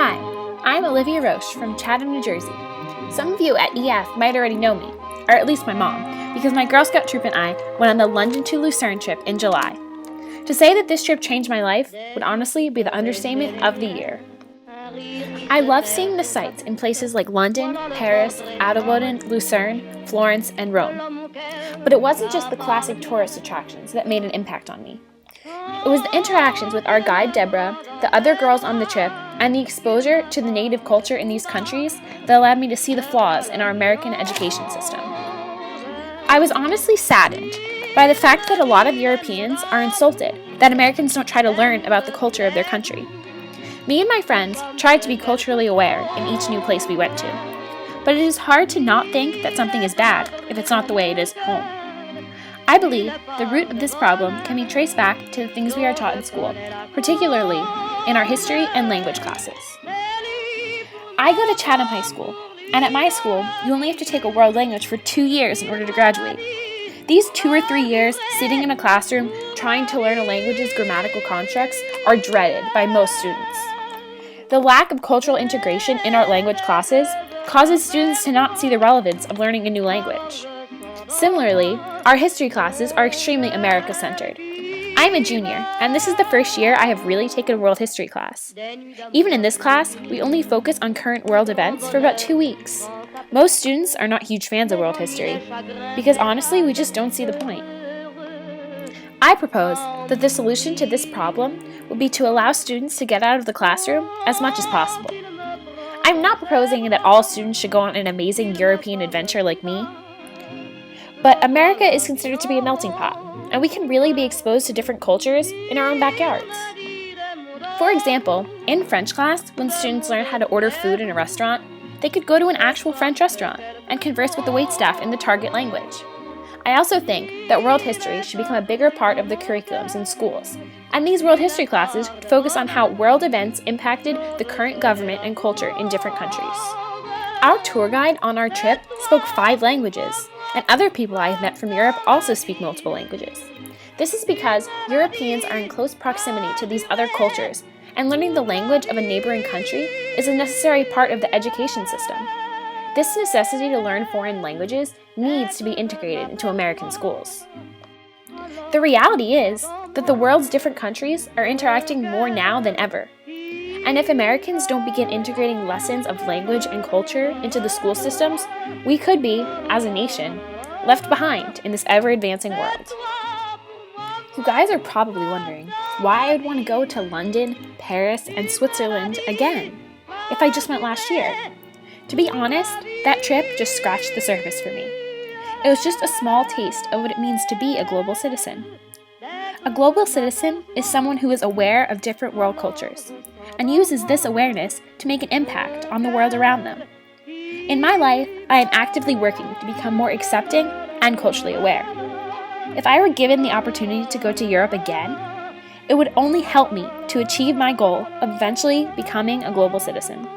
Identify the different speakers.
Speaker 1: Hi, I'm Olivia Roche from Chatham, New Jersey. Some of you at EF might already know me, or at least my mom, because my Girl Scout troop and I went on the London to Lucerne trip in July. To say that this trip changed my life would honestly be the understatement of the year. I love seeing the sights in places like London, Paris, Adelboden, Lucerne, Florence, and Rome. But it wasn't just the classic tourist attractions that made an impact on me. It was the interactions with our guide Deborah, the other girls on the trip, and the exposure to the native culture in these countries that allowed me to see the flaws in our American education system. I was honestly saddened by the fact that a lot of Europeans are insulted that Americans don't try to learn about the culture of their country. Me and my friends tried to be culturally aware in each new place we went to, but it is hard to not think that something is bad if it's not the way it is at home. I believe the root of this problem can be traced back to the things we are taught in school, particularly in our history and language classes. I go to Chatham High School, and at my school, you only have to take a world language for 2 years in order to graduate. These 2 or 3 years sitting in a classroom trying to learn a language's grammatical constructs are dreaded by most students. The lack of cultural integration in our language classes causes students to not see the relevance of learning a new language. Similarly, our history classes are extremely America-centered. I'm a junior, and this is the first year I have really taken a world history class. Even in this class, we only focus on current world events for about 2 weeks. Most students are not huge fans of world history, because honestly, we just don't see the point. I propose that the solution to this problem would be to allow students to get out of the classroom as much as possible. I'm not proposing that all students should go on an amazing European adventure like me, but America is considered to be a melting pot, and we can really be exposed to different cultures in our own backyards. For example, in French class, when students learn how to order food in a restaurant, they could go to an actual French restaurant and converse with the waitstaff in the target language. I also think that world history should become a bigger part of the curriculums in schools, and these world history classes should focus on how world events impacted the current government and culture in different countries. Our tour guide on our trip spoke 5 languages, and other people I have met from Europe also speak multiple languages. This is because Europeans are in close proximity to these other cultures, and learning the language of a neighboring country is a necessary part of the education system. This necessity to learn foreign languages needs to be integrated into American schools. The reality is that the world's different countries are interacting more now than ever. And if Americans don't begin integrating lessons of language and culture into the school systems, we could be, as a nation, left behind in this ever-advancing world. You guys are probably wondering why I would want to go to London, Paris, and Switzerland again if I just went last year. To be honest, that trip just scratched the surface for me. It was just a small taste of what it means to be a global citizen. A global citizen is someone who is aware of different world cultures and uses this awareness to make an impact on the world around them. In my life, I am actively working to become more accepting and culturally aware. If I were given the opportunity to go to Europe again, it would only help me to achieve my goal of eventually becoming a global citizen.